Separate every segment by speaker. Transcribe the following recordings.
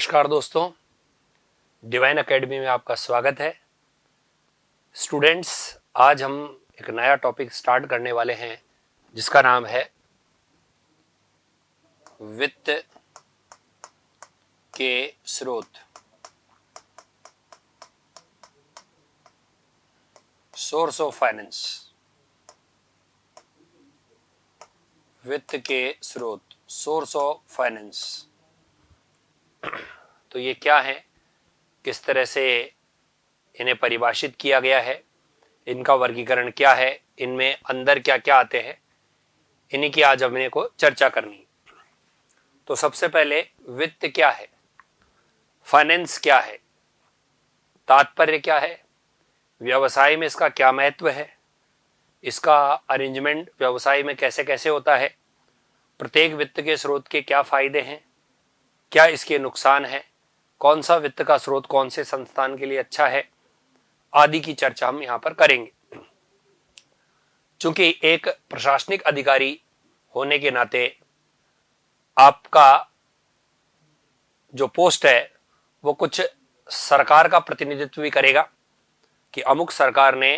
Speaker 1: नमस्कार दोस्तों, divine academy में आपका स्वागत है। स्टूडेंट्स, आज हम एक नया टॉपिक स्टार्ट करने वाले हैं जिसका नाम है वित्त के स्रोत। Source of finance. वित्त के स्रोत, सोर्स ऑफ फाइनेंस। तो ये क्या है, किस तरह से इन्हें परिभाषित किया गया है, इनका वर्गीकरण क्या है, इनमें अंदर क्या क्या आते हैं, इन्हीं की आज हमने को चर्चा करनी। तो सबसे पहले वित्त क्या है, फाइनेंस क्या है, तात्पर्य क्या है, व्यवसाय में इसका क्या महत्व है, इसका अरेंजमेंट व्यवसाय में कैसे कैसे होता है, प्रत्येक वित्त के स्रोत के क्या फायदे हैं, क्या इसके नुकसान है, कौन सा वित्त का स्रोत कौन से संस्थान के लिए अच्छा है, आदि की चर्चा हम यहां पर करेंगे। चूंकि एक प्रशासनिक अधिकारी होने के नाते आपका जो पोस्ट है वो कुछ सरकार का प्रतिनिधित्व भी करेगा कि अमुक सरकार ने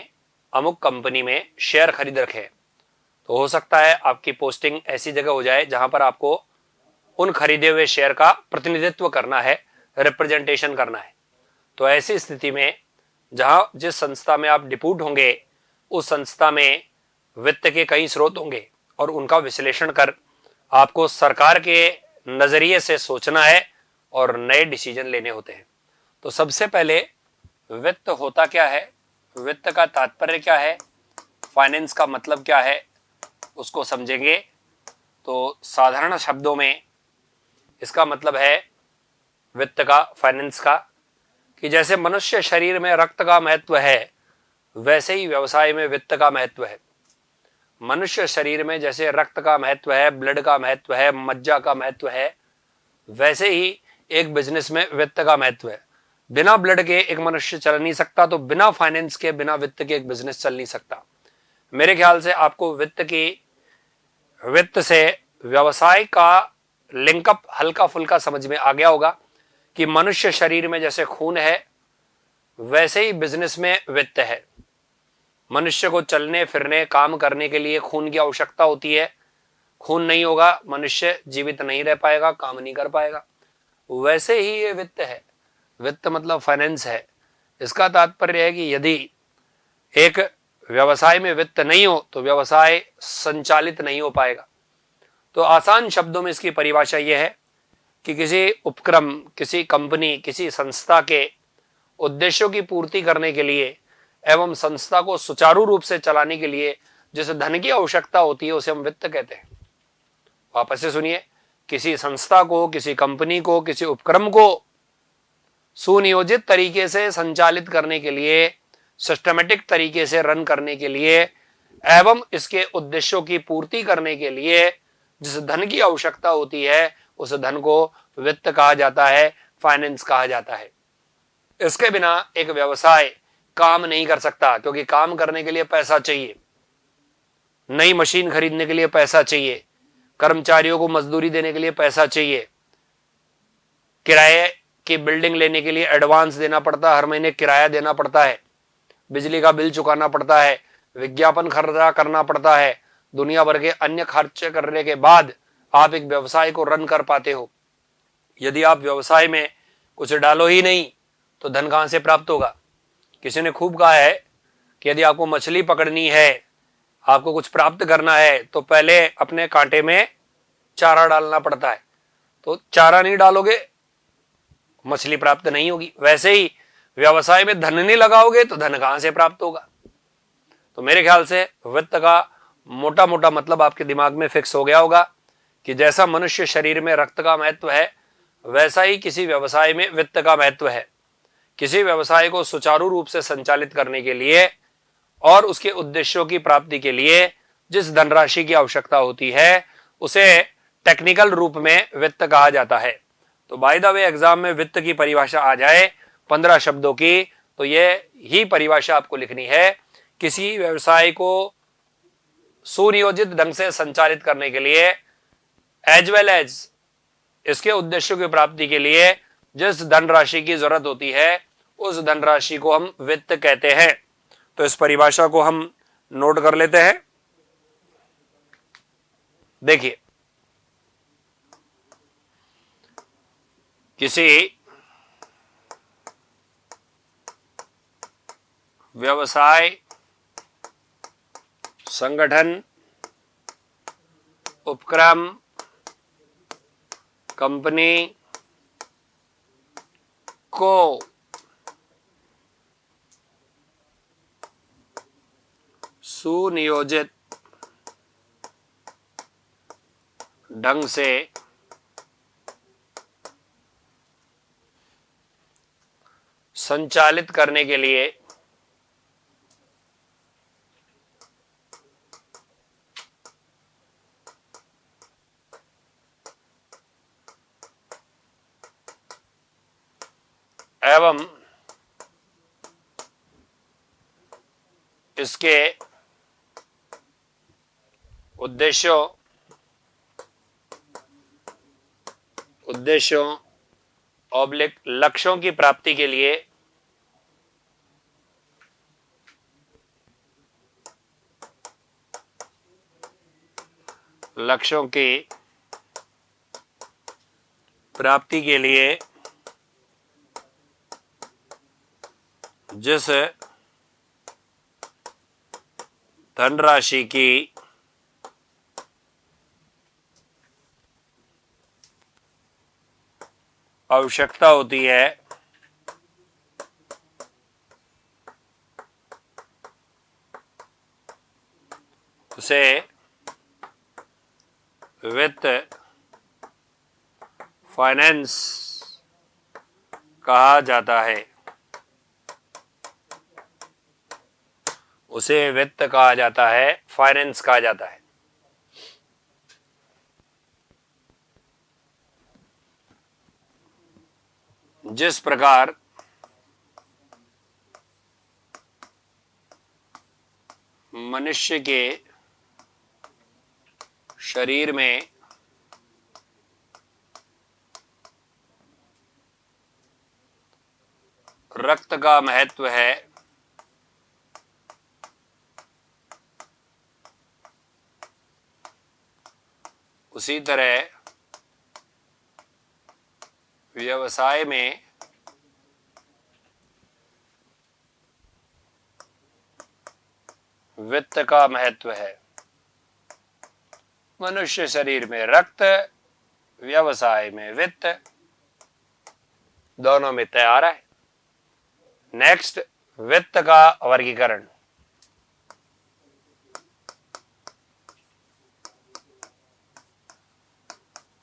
Speaker 1: अमुक कंपनी में शेयर खरीद रखे हैं। तो हो सकता है आपकी पोस्टिंग ऐसी जगह हो जाए जहां पर आपको उन खरीदे हुए शेयर का प्रतिनिधित्व करना है, रिप्रेजेंटेशन करना है। तो ऐसी स्थिति में जहां जिस संस्था में आप डिप्यूट होंगे उस संस्था में वित्त के कई स्रोत होंगे और उनका विश्लेषण कर आपको सरकार के नजरिए से सोचना है और नए डिसीजन लेने होते हैं। तो सबसे पहले वित्त होता क्या है, वित्त का तात्पर्य क्या है, फाइनेंस का मतलब क्या है, उसको समझेंगे। तो साधारण शब्दों में इसका मतलब है वित्त का, फाइनेंस का, कि जैसे मनुष्य शरीर में रक्त का महत्व है वैसे ही व्यवसाय में वित्त का महत्व है। मनुष्य शरीर में जैसे रक्त का महत्व है, ब्लड का महत्व है, मज्जा का महत्व है, वैसे ही एक बिजनेस में वित्त का महत्व है। बिना ब्लड के एक मनुष्य चल नहीं सकता, तो बिना फाइनेंस के, बिना वित्त के एक बिजनेस चल नहीं सकता। मेरे ख्याल से आपको वित्त से व्यवसाय का लिंकअप हल्का फुल्का समझ में आ गया होगा कि मनुष्य शरीर में जैसे खून है वैसे ही बिजनेस में वित्त है। मनुष्य को चलने फिरने काम करने के लिए खून की आवश्यकता होती है। खून नहीं होगा मनुष्य जीवित नहीं रह पाएगा, काम नहीं कर पाएगा। वैसे ही ये वित्त है। वित्त मतलब फाइनेंस है। इसका तात्पर्य है कि यदि एक व्यवसाय में वित्त नहीं हो तो व्यवसाय संचालित नहीं हो पाएगा। तो आसान शब्दों में इसकी परिभाषा यह है कि किसी उपक्रम, किसी कंपनी, किसी संस्था के उद्देश्यों की पूर्ति करने के लिए एवं संस्था को सुचारू रूप से चलाने के लिए जिस धन की आवश्यकता होती है उसे हम वित्त कहते हैं। वापस से सुनिए, किसी संस्था को, किसी कंपनी को, किसी उपक्रम को सुनियोजित तरीके से संचालित करने के लिए, सिस्टमेटिक तरीके से रन करने के लिए एवं इसके उद्देश्यों की पूर्ति करने के लिए जिस धन की आवश्यकता होती है उस धन को वित्त कहा जाता है, फाइनेंस कहा जाता है। इसके बिना एक व्यवसाय काम नहीं कर सकता, क्योंकि काम करने के लिए पैसा चाहिए, नई मशीन खरीदने के लिए पैसा चाहिए, कर्मचारियों को मजदूरी देने के लिए पैसा चाहिए, किराए की बिल्डिंग लेने के लिए एडवांस देना पड़ता है, हर महीने किराया देना पड़ता है, बिजली का बिल चुकाना पड़ता है, विज्ञापन खर्चा करना पड़ता है, दुनिया भर के अन्य खर्चे करने के बाद आप एक व्यवसाय को रन कर पाते हो। यदि आप व्यवसाय में कुछ डालो ही नहीं तो धन कहां से प्राप्त होगा। किसी ने खूब कहा है कि यदि आपको मछली पकड़नी है, आपको कुछ प्राप्त करना है, तो पहले अपने कांटे में चारा डालना पड़ता है। तो चारा नहीं डालोगे मछली प्राप्त नहीं होगी। वैसे ही व्यवसाय में धन नहीं लगाओगे तो धन कहां से प्राप्त होगा। तो मेरे ख्याल से वित्त का मोटा मोटा मतलब आपके दिमाग में फिक्स हो गया होगा कि जैसा मनुष्य शरीर में रक्त का महत्व है वैसा ही किसी व्यवसाय में वित्त का महत्व है। किसी व्यवसाय को सुचारू रूप से संचालित करने के लिए और उसके उद्देश्यों की प्राप्ति के लिए जिस धनराशि की आवश्यकता होती है उसे टेक्निकल रूप में वित्त कहा जाता है। तो बाय द वे एग्जाम में वित्त की परिभाषा आ जाए 15 शब्दों की, तो ये ही परिभाषा आपको लिखनी है। किसी व्यवसाय को सुनियोजित ढंग से संचालित करने के लिए एज वेल एज इसके उद्देश्यों की प्राप्ति के लिए जिस धनराशि की जरूरत होती है उस धनराशि को हम वित्त कहते हैं। तो इस परिभाषा को हम नोट कर लेते हैं। देखिए, किसी व्यवसाय, संगठन, उपक्रम, कंपनी को सुनियोजित ढंग से संचालित करने के लिए एवं इसके उद्देश्यों ऑब्लिक लक्ष्यों की प्राप्ति के लिए जिस धनराशि की आवश्यकता होती है उसे वित्त फाइनेंस कहा जाता है। उसे वित्त कहा जाता है, फाइनेंस कहा जाता है। जिस प्रकार मनुष्य के शरीर में रक्त का महत्व है, उसी तरह व्यवसाय में वित्त का महत्व है। मनुष्य शरीर में रक्त, व्यवसाय में वित्त, दोनों में तैयार है। नेक्स्ट, वित्त का वर्गीकरण।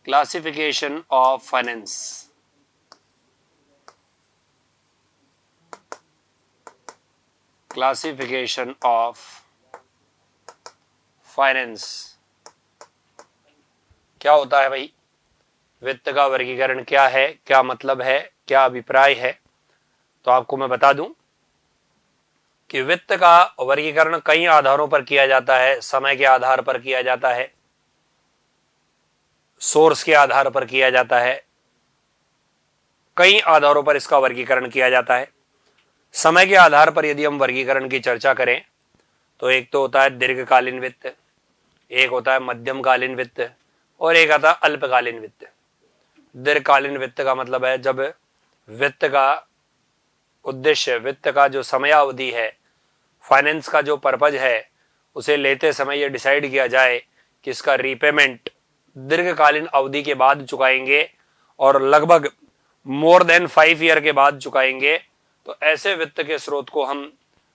Speaker 1: Classification of finance. Classification of finance क्या होता है भाई? वित्त का वर्गीकरण क्या है, क्या मतलब है, क्या अभिप्राय है? तो आपको मैं बता दूं कि वित्त का वर्गीकरण कई आधारों पर किया जाता है। समय के आधार पर किया जाता है, सोर्स के आधार पर किया जाता है, कई आधारों पर इसका वर्गीकरण किया जाता है। समय के आधार पर यदि हम वर्गीकरण की चर्चा करें तो एक तो होता है दीर्घकालीन वित्त, एक होता है मध्यमकालीन वित्त और एक आता है अल्पकालीन वित्त। दीर्घकालीन वित्त का मतलब है जब वित्त का उद्देश्य, वित्त का जो समयावधि है, फाइनेंस का जो पर्पज है, उसे लेते समय यह डिसाइड किया जाए कि इसका रीपेमेंट दीर्घकालीन अवधि के बाद चुकाएंगे और लगभग मोर देन 5 ईयर के बाद चुकाएंगे। तो ऐसे वित्त के स्रोत को हम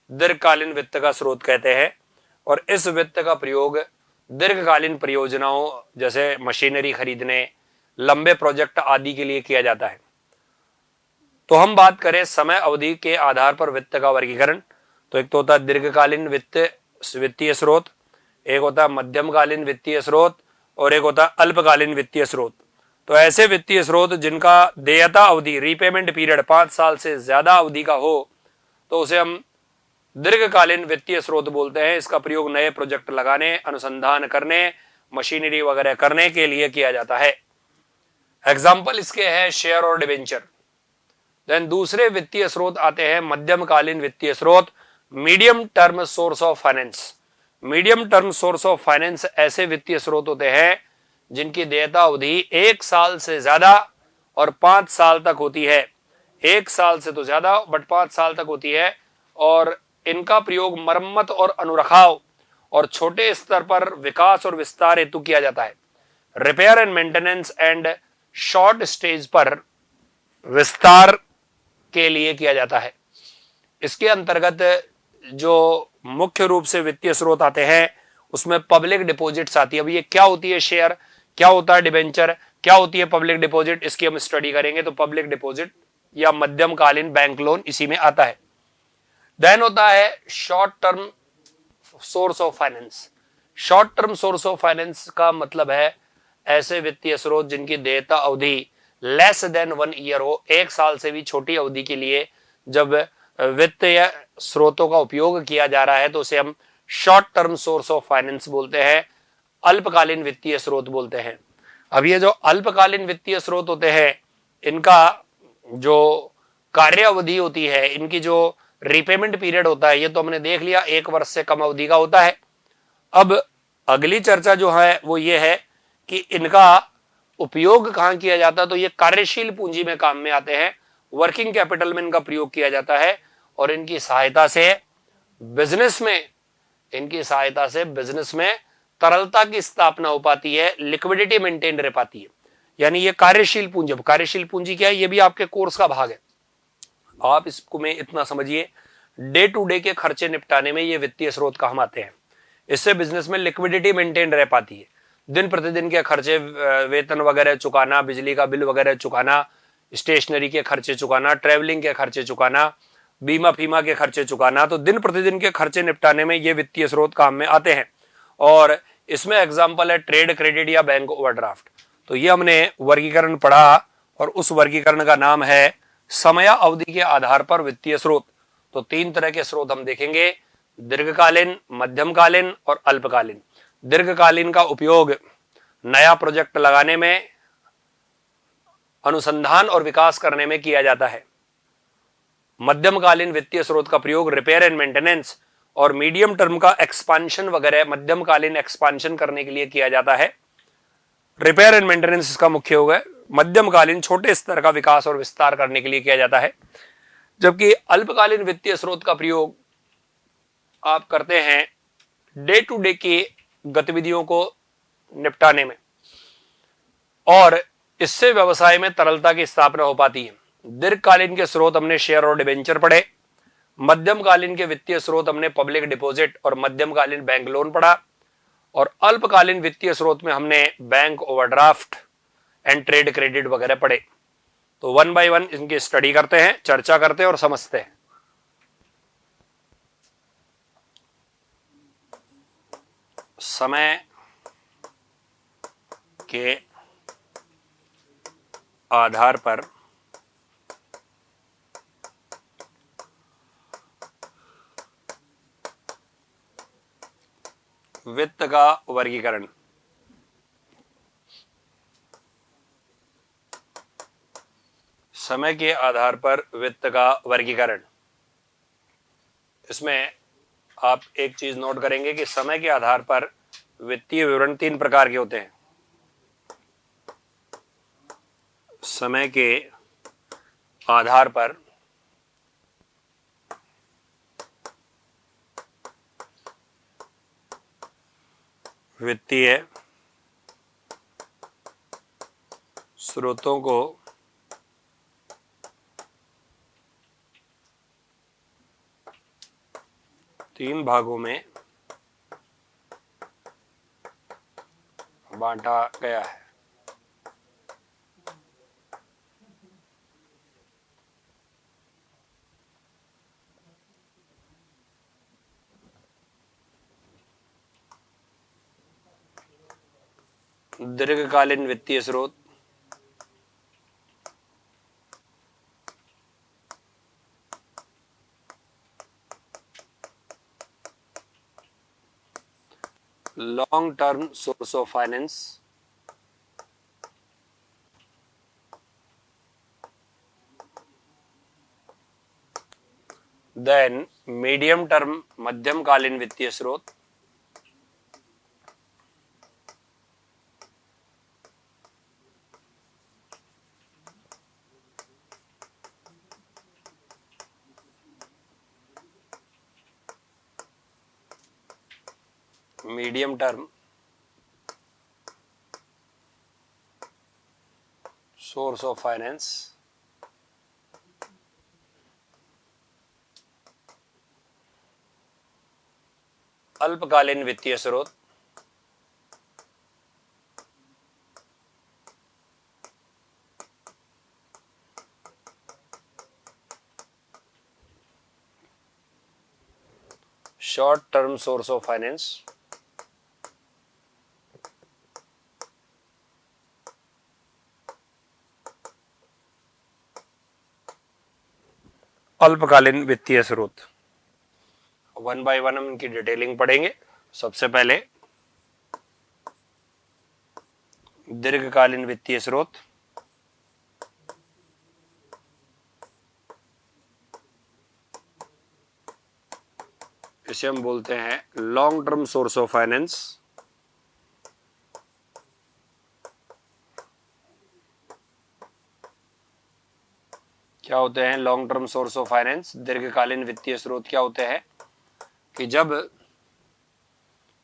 Speaker 1: दीर्घकालीन वित्त का स्रोत कहते हैं। और इस वित्त का प्रयोग दीर्घकालीन परियोजनाओं जैसे मशीनरी खरीदने, लंबे प्रोजेक्ट आदि के लिए किया जाता है। तो हम बात करें समय अवधि के आधार पर वित्त का वर्गीकरण, तो एक तो होता है दीर्घकालीन वित्तीय स्रोत, एक होता है मध्यमकालीन वित्तीय स्रोत और एक होता है अल्पकालीन वित्तीय स्रोत। तो ऐसे वित्तीय स्रोत जिनका देयता अवधि, रीपेमेंट पीरियड 5 साल से ज्यादा अवधि का हो, तो उसे हम दीर्घकालीन वित्तीय स्रोत बोलते हैं। इसका प्रयोग नए प्रोजेक्ट लगाने, अनुसंधान करने, मशीनरी वगैरह करने के लिए किया जाता है। एग्जाम्पल इसके है शेयर और डिबेंचर। देन दूसरे वित्तीय स्रोत आते हैं मध्यमकालीन वित्तीय स्रोत, medium term source of finance. Medium term source of finance ऐसे वित्तीय स्रोत होते हैं जिनकी देयता अवधि 1 साल से ज्यादा और 5 साल तक होती है। 1 साल से तो ज्यादा बट 5 साल तक होती है, और इनका प्रयोग मरम्मत और अनुरखाव और छोटे स्तर पर विकास और विस्तार हेतु किया जाता है। Repair and maintenance and short stage पर विस्तार के लिए किया जाता है। इसके अंतर्गत जो मुख्य रूप से वित्तीय स्रोत आते हैं उसमें पब्लिक डिपॉजिट्स आती है। अब ये क्या होती है शेयर, क्या होता है डिबेंचर, क्या होती है पब्लिक डिपॉजिट, इसकी हम स्टडी करेंगे। तो पब्लिक डिपॉजिट या मध्यमकालीन बैंक लोन इसी में आता है। देन होता है short term source of finance. Short term source of finance का मतलब है ऐसे वित्तीय स्रोत जिनकी देयता अवधि लेस देन 1 ईयर हो, 1 साल से भी छोटी अवधि के लिए जब वित्तीय स्रोतों का उपयोग किया जा रहा है तो उसे हम short term source of finance बोलते हैं, अल्पकालीन वित्तीय स्रोत बोलते हैं। अब ये जो अल्पकालीन वित्तीय स्रोत होते हैं इनका जो कार्य अवधि होती है, इनकी जो रिपेमेंट पीरियड होता है, ये तो हमने देख लिया 1 वर्ष से कम अवधि का होता है। अब अगली चर्चा जो है वो ये है कि इनका उपयोग कहां किया जाता है। तो ये कार्यशील पूंजी में काम में आते हैं, वर्किंग कैपिटल में इनका प्रयोग किया जाता है, और इनकी सहायता से बिजनेस में तरलता की स्थापना हो पाती है, लिक्विडिटी मेंटेन रह पाती है। यानी ये कार्यशील पूंजी। अब कार्यशील पूंजी क्या है, ये भी आपके कोर्स का भाग है। आप इसको में इतना समझिए, डे टू डे के खर्चे निपटाने में ये वित्तीय स्रोत काम आते हैं। इससे बिजनेस में लिक्विडिटी मेंटेन रह पाती है। दिन प्रतिदिन के खर्चे, वेतन वगैरह चुकाना, बिजली का बिल वगैरह चुकाना, स्टेशनरी के खर्चे चुकाना, ट्रेवलिंग के खर्चे चुकाना, बीमा फीमा के खर्चे चुकाना, तो दिन प्रतिदिन के खर्चे निपटाने में ये वित्तीय स्रोत काम में आते हैं। और इसमें एग्जाम्पल है ट्रेड क्रेडिट या बैंक ओवरड्राफ्ट। तो ये हमने वर्गीकरण पढ़ा और उस वर्गीकरण का नाम है समय अवधि के आधार पर वित्तीय स्रोत। तो 3 तरह के स्रोत हम देखेंगे, दीर्घकालीन, मध्यमकालीन और अल्पकालीन। दीर्घकालीन का उपयोग नया प्रोजेक्ट लगाने में, अनुसंधान और विकास करने में किया जाता है। मध्यमकालीन वित्तीय स्रोत का प्रयोग रिपेयर एंड मेंटेनेंस और मीडियम टर्म का एक्सपांशन वगैरह मध्यमकालीन एक्सपांशन करने के लिए किया जाता है। रिपेयर एंड मेंटेनेंस इसका मुख्य होगा। मध्यमकालीन छोटे स्तर का विकास और विस्तार करने के लिए किया जाता है। जबकि अल्पकालीन वित्तीय स्रोत का प्रयोग आप करते हैं डे टू डे की गतिविधियों को निपटाने में, और इससे व्यवसाय में तरलता की स्थापना हो पाती है। दीर्घकालीन के स्रोत हमने शेयर और डिबेंचर पढ़े। मध्यमकालीन के वित्तीय स्रोत हमने पब्लिक डिपॉजिट और मध्यमकालीन बैंक लोन पढ़ा। और अल्पकालीन वित्तीय स्रोत में हमने bank overdraft and trade credit वगैरह पढ़े। तो 1 बाय 1 इनकी स्टडी करते हैं, चर्चा करते हैं और समझते हैं। समय के आधार पर वित्त का वर्गीकरण। समय के आधार पर वित्त का वर्गीकरण। इसमें आप एक चीज नोट करेंगे कि समय के आधार पर वित्तीय विवरण 3 प्रकार के होते हैं। समय के आधार पर वित्तीय स्रोतों को तीन भागों में बांटा गया है। दीर्घकालीन वित्तीय स्रोत, long term source of finance, then medium term मध्यम कालीन वित्तीय स्रोत, medium term source of finance, अल्पकालीन वित्तीय स्रोत, short term source of finance, अल्पकालीन वित्तीय स्रोत। वन बाय वन हम इनकी डिटेलिंग पढ़ेंगे। सबसे पहले दीर्घकालीन वित्तीय स्रोत, इसे हम बोलते हैं long term source of finance. क्या होते हैं long term source of finance? दीर्घकालीन वित्तीय स्रोत क्या होते हैं कि जब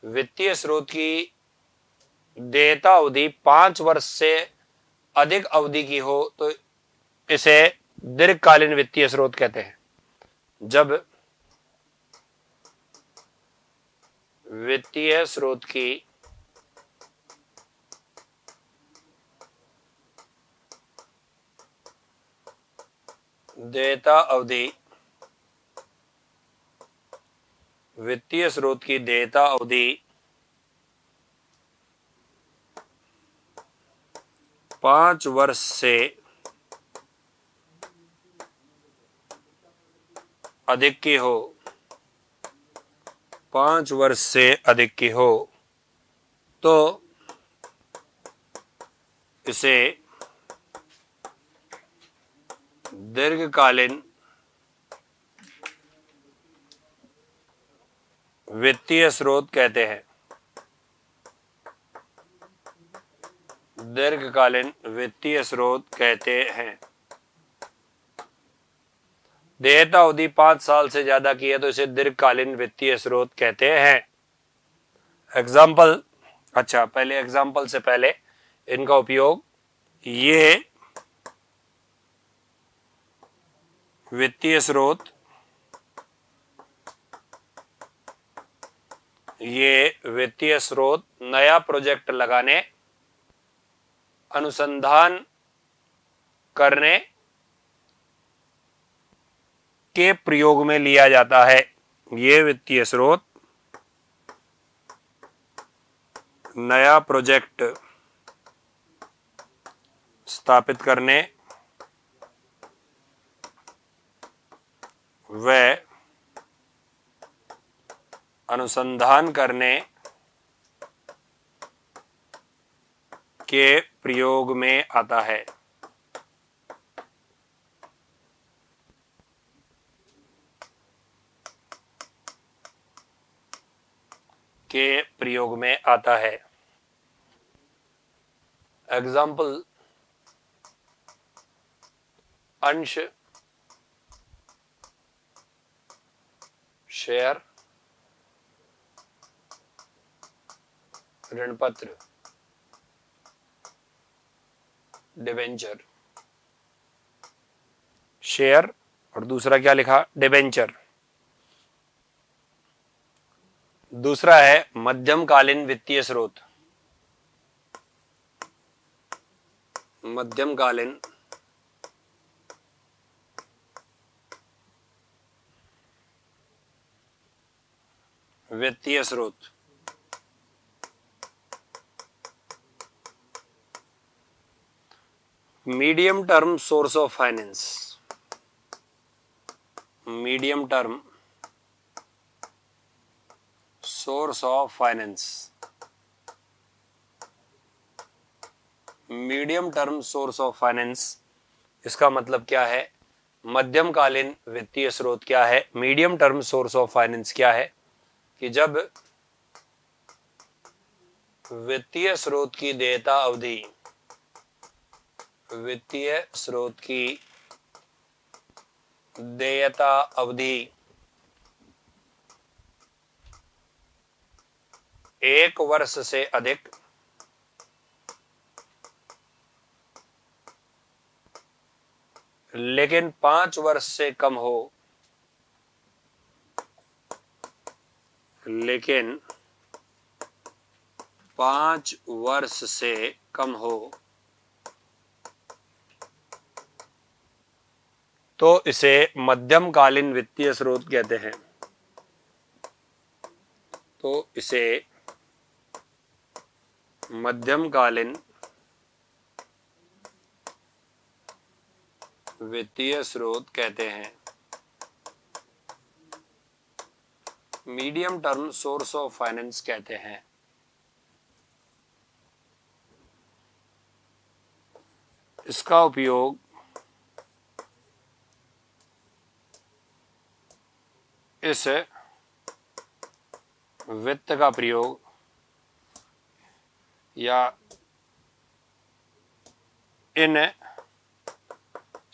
Speaker 1: वित्तीय स्रोत की देयता अवधि 5 वर्ष से अधिक अवधि की हो तो इसे दीर्घकालीन वित्तीय स्रोत कहते हैं। जब वित्तीय स्रोत की देयता अवधि, वित्तीय स्रोत की देयता अवधि 5 वर्ष से अधिक की हो, 5 वर्ष से अधिक की हो तो इसे दीर्घकालीन वित्तीय स्रोत कहते हैं। दीर्घकालीन वित्तीय स्रोत कहते हैं। देयता अवधि 5 साल से ज्यादा की है तो इसे दीर्घकालीन वित्तीय स्रोत कहते हैं। एग्जाम्पल, अच्छा पहले एग्जाम्पल से पहले इनका उपयोग, ये वित्तीय स्रोत, ये वित्तीय स्रोत नया प्रोजेक्ट लगाने, अनुसंधान करने के प्रयोग में लिया जाता है। ये वित्तीय स्रोत नया प्रोजेक्ट स्थापित करने व अनुसंधान करने के प्रयोग में आता है। के प्रयोग में आता है। एग्जाम्पल, अंश, शेयर, ऋण पत्र, डिबेंचर। शेयर और दूसरा क्या लिखा? डिबेंचर। दूसरा है मध्यमकालीन वित्तीय स्रोत। मध्यमकालीन वित्तीय स्रोत, medium term source of finance. Medium term source of finance. Medium term source of finance, इसका मतलब क्या है मध्यमकालीन वित्तीय स्रोत क्या है, medium term source of finance क्या है, कि जब वित्तीय स्रोत की देयता अवधि, वित्तीय स्रोत की देयता अवधि 1 वर्ष से अधिक लेकिन 5 वर्ष से कम हो, लेकिन 5 वर्ष से कम हो, तो इसे मध्यमकालीन वित्तीय स्रोत कहते हैं। तो इसे मध्यमकालीन वित्तीय स्रोत कहते हैं। Medium term source of finance कहते हैं। इसका उपयोग इस वित्त का प्रयोग या इन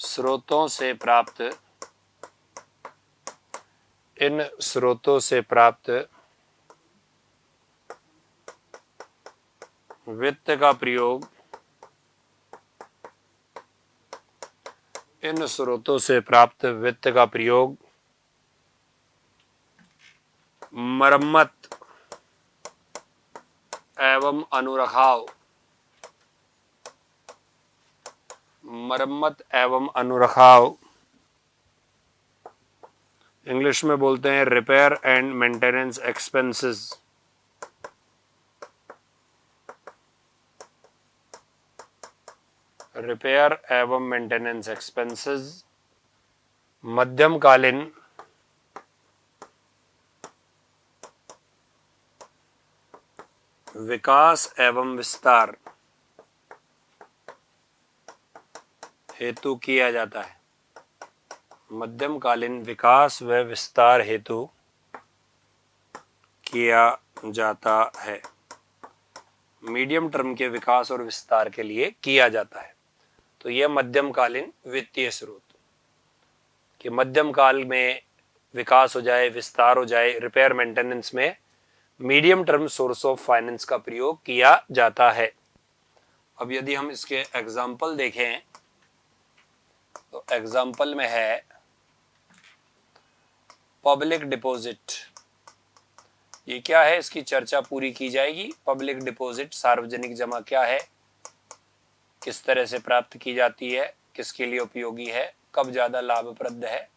Speaker 1: स्रोतों से प्राप्त वित्त का प्रयोग, इन स्रोतों से प्राप्त वित्त का प्रयोग मरम्मत एवं अनुरखाव, मरम्मत एवं अनुरखाव, इंग्लिश में बोलते हैं repair and maintenance expenses, repair एवं मेंटेनेंस एक्सपेंसेस मध्यमकालीन विकास एवं विस्तार हेतु किया जाता है। मध्यमकालीन विकास व विस्तार हेतु किया जाता है। मीडियम टर्म के विकास और विस्तार के लिए किया जाता है। तो यह मध्यमकालीन वित्तीय स्रोत, कि मध्यम काल में विकास हो जाए, विस्तार हो जाए, रिपेयर मेंटेनेंस में medium term source of finance का प्रयोग किया जाता है। अब यदि हम इसके एग्जाम्पल देखें तो एग्जाम्पल में है पब्लिक डिपॉजिट। ये क्या है, इसकी चर्चा पूरी की जाएगी। पब्लिक डिपॉजिट, सार्वजनिक जमा क्या है, किस तरह से प्राप्त की जाती है, किसके लिए उपयोगी है, कब ज्यादा लाभप्रद है।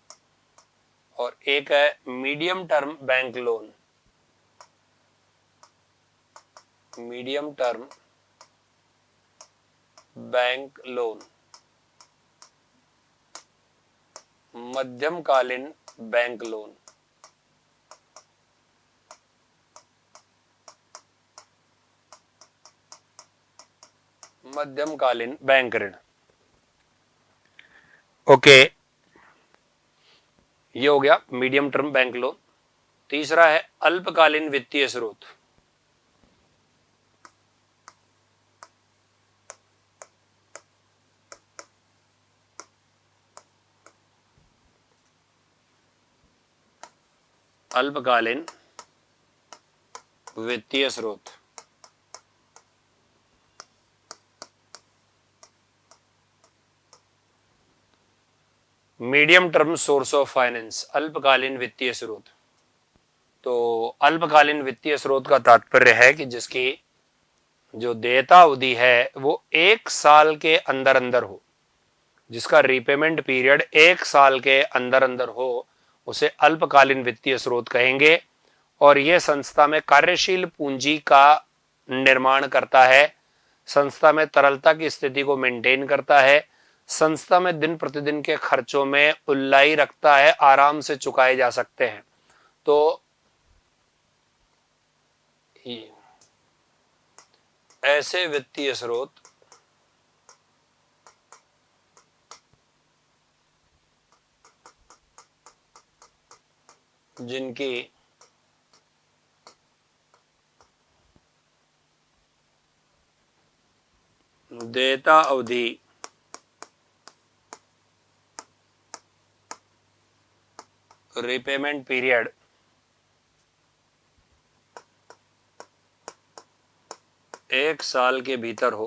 Speaker 1: और एक है medium term bank loan. Medium term bank loan, मध्यमकालीन बैंक लोन। मध्यमकालीन बैंक ऋण। ओके, ये हो गया मीडियम टर्म बैंक लोन। तीसरा है अल्पकालीन वित्तीय स्रोत। अल्पकालीन वित्तीय स्रोत medium term source of finance, अल्पकालीन वित्तीय स्रोत। तो अल्पकालीन वित्तीय स्रोत का तात्पर्य है कि जिसकी जो देयता अवधि है वो 1 साल के अंदर अंदर हो, जिसका रीपेमेंट पीरियड 1 साल के अंदर अंदर हो, उसे अल्पकालीन वित्तीय स्रोत कहेंगे। और यह संस्था में कार्यशील पूंजी का निर्माण करता है, संस्था में तरलता की स्थिति को मेंटेन करता है, संस्था में दिन प्रतिदिन के खर्चों में उल्लाई रखता है, आराम से चुकाए जा सकते हैं। तो ऐसे वित्तीय स्रोत जिनकी देयता अवधि रिपेमेंट पीरियड 1 साल के भीतर हो,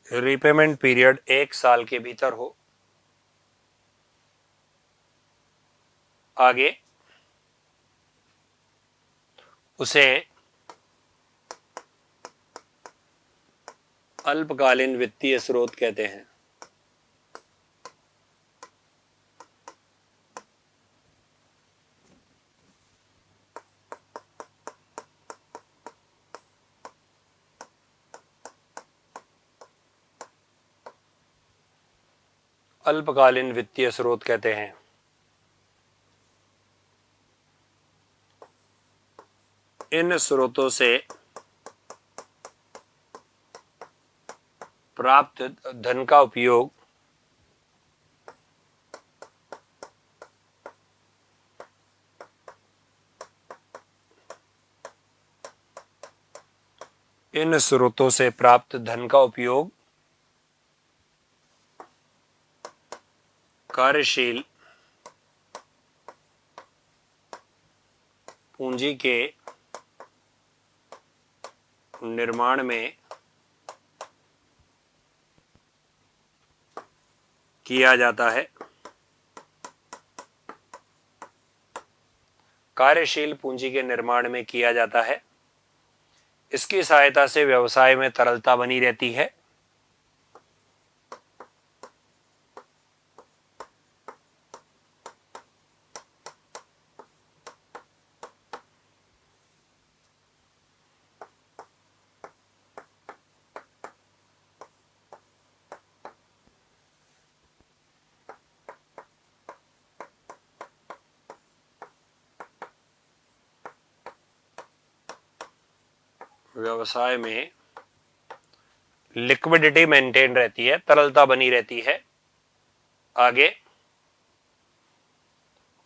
Speaker 1: रिपेमेंट पीरियड 1 साल के भीतर हो। आगे उसे अल्पकालीन वित्तीय स्रोत कहते हैं। अल्पकालीन वित्तीय स्रोत कहते हैं। इन स्रोतों से प्राप्त धन का उपयोग कार्यशील पूंजी के निर्माण में किया जाता है। कार्यशील पूंजी के निर्माण में किया जाता है। इसकी सहायता से व्यवसाय में तरलता बनी रहती है। व्यवसाय में लिक्विडिटी मेंटेन रहती है, तरलता बनी रहती है। आगे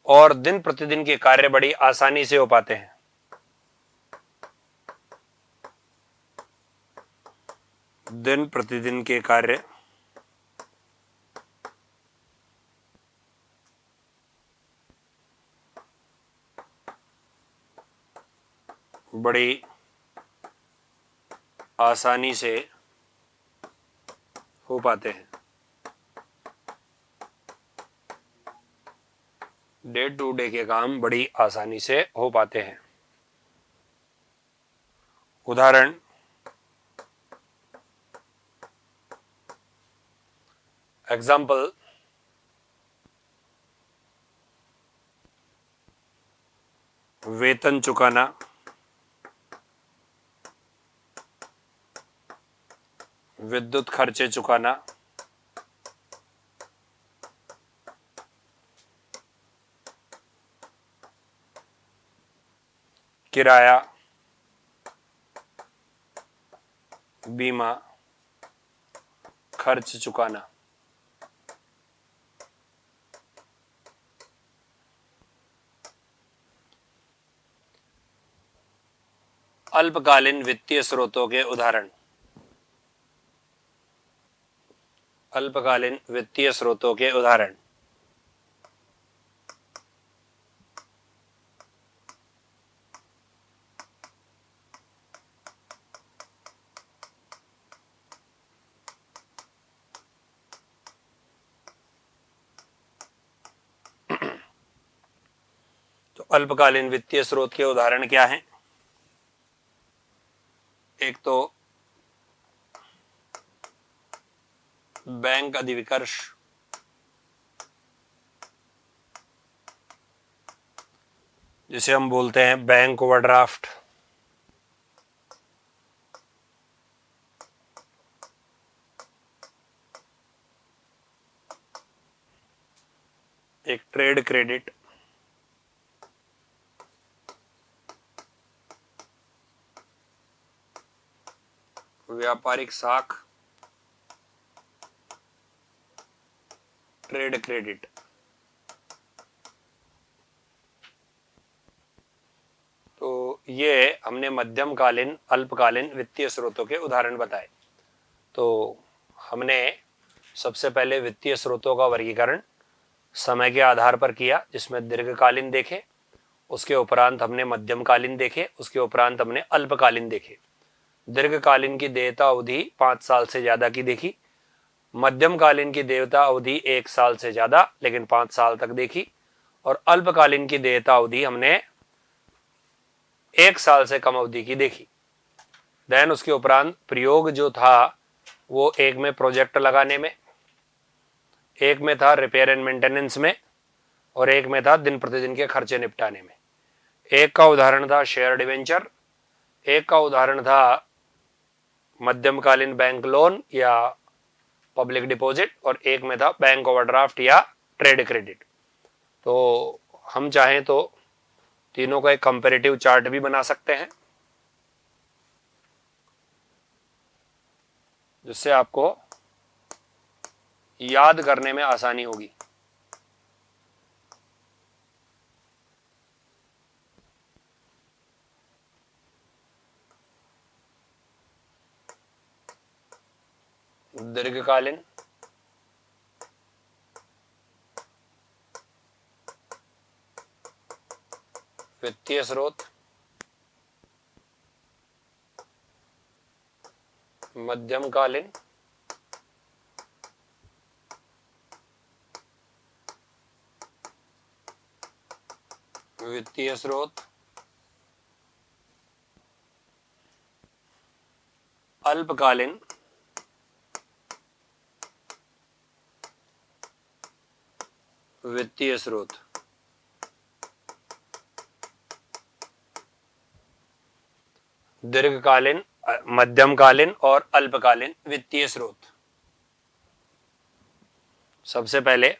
Speaker 1: और दिन प्रतिदिन के कार्य बड़ी आसानी से हो पाते हैं। दिन प्रतिदिन के कार्य बड़ी आसानी से हो पाते हैं। डे टू डे के काम बड़ी आसानी से हो पाते हैं। उदाहरण एग्जाम्पल, वेतन चुकाना, विद्युत खर्चे चुकाना, किराया, बीमा, खर्च चुकाना। अल्पकालीन वित्तीय स्रोतों के उदाहरण। अल्पकालीन वित्तीय स्रोतों के उदाहरण तो अल्पकालीन वित्तीय स्रोत के उदाहरण क्या हैं? एक तो बैंक अधिविकर्ष, जिसे हम बोलते हैं बैंक ओवरड्राफ्ट। एक ट्रेड क्रेडिट, व्यापारिक साख, ट्रेड क्रेडिट। तो ये हमने मध्यमकालीन अल्पकालीन वित्तीय स्रोतों के उदाहरण बताए। तो हमने सबसे पहले वित्तीय स्रोतों का वर्गीकरण समय के आधार पर किया, जिसमें दीर्घकालीन देखे, उसके उपरांत हमने मध्यमकालीन देखे, उसके उपरांत हमने अल्पकालीन देखे। दीर्घकालीन की देयता अवधि 5 साल से ज्यादा की देखी, मध्यमकालीन की देयता अवधि 1 साल से ज्यादा लेकिन 5 साल तक देखी, और अल्पकालीन की देयता अवधि हमने 1 साल से कम अवधि की देखी। देन उसके उपरांत प्रयोग जो था वो एक में प्रोजेक्ट लगाने में, एक में था रिपेयर एंड मेंटेनेंस में, और एक में था दिन प्रतिदिन के खर्चे निपटाने में। एक का उदाहरण था शेयर डिवेंचर, एक का उदाहरण था मध्यमकालीन बैंक लोन या पब्लिक डिपॉजिट, और एक में था बैंक ओवरड्राफ्ट या ट्रेड क्रेडिट। तो हम चाहें तो तीनों का एक कंपैरेटिव चार्ट भी बना सकते हैं, जिससे आपको याद करने में आसानी होगी। दीर्घकालीन, वित्तीय स्रोत, मध्यमकालीन, वित्तीय स्रोत, अल्पकालीन, वित्तीय स्रोत। दीर्घकालीन, मध्यमकालीन और अल्पकालीन वित्तीय स्रोत। सबसे पहले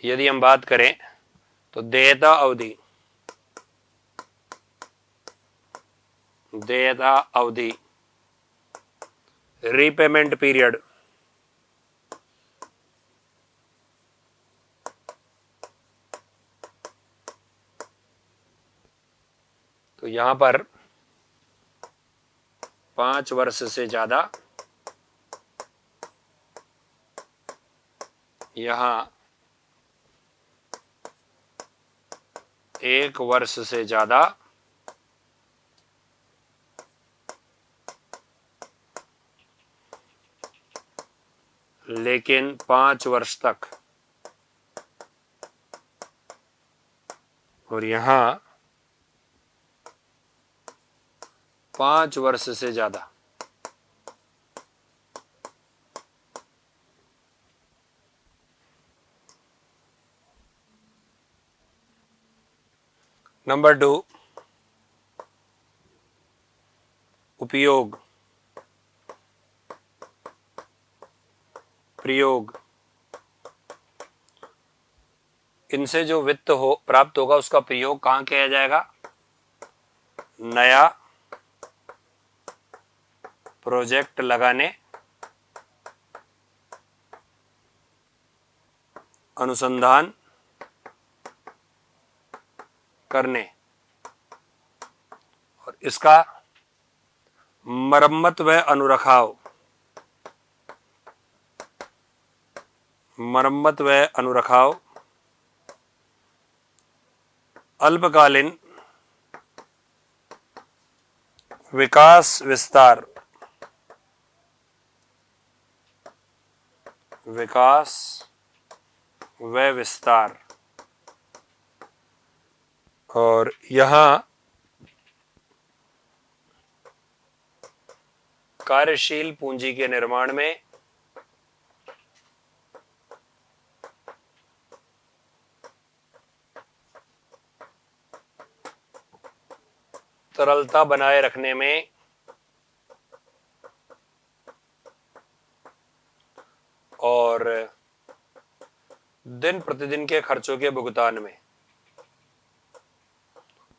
Speaker 1: यदि हम बात करें तो देयता अवधि, देयता अवधि, रीपेमेंट पीरियड, तो यहां पर 5 वर्ष से ज्यादा, यहां 1 वर्ष से ज्यादा, लेकिन 5 वर्ष तक, और यहां 5 वर्ष से ज्यादा। नंबर 2, उपयोग, प्रयोग। इनसे जो वित्त हो प्राप्त होगा उसका प्रयोग कहां किया जाएगा? नया प्रोजेक्ट लगाने, अनुसंधान करने, और इसका मरम्मत व अनुरखाव, मरम्मत व अनुरखाव। अल्पकालीन विकास विस्तार, विकास व विस्तार, और यहां कार्यशील पूंजी के निर्माण में तरलता बनाए रखने में और दिन प्रतिदिन के खर्चों के भुगतान में,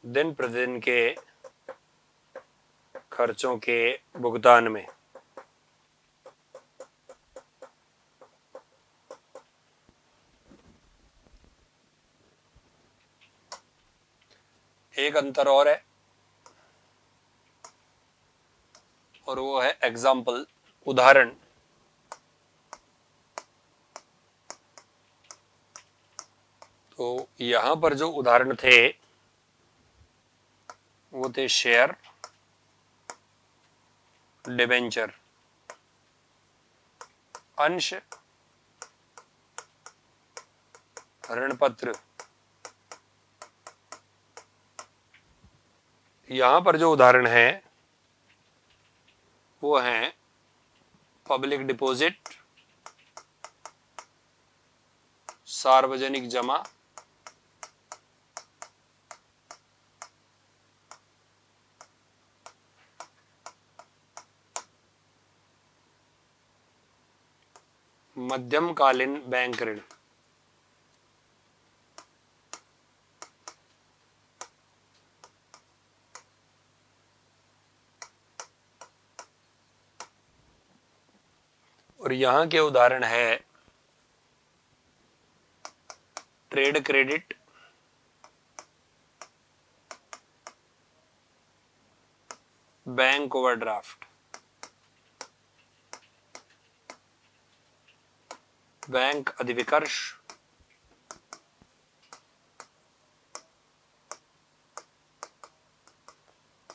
Speaker 1: दिन प्रतिदिन के खर्चों के भुगतान में एक अंतर और है, और वो है एग्जाम्पल, उदाहरण। तो यहां पर जो उदाहरण थे वो थे शेयर, डिबेंचर, अंश, ऋणपत्र। यहां पर जो उदाहरण है वो हैं पब्लिक डिपॉजिट, सार्वजनिक जमा, मध्यमकालीन बैंक ऋण। और यहां के उदाहरण है trade credit, bank overdraft, bank अधिविकर्ष,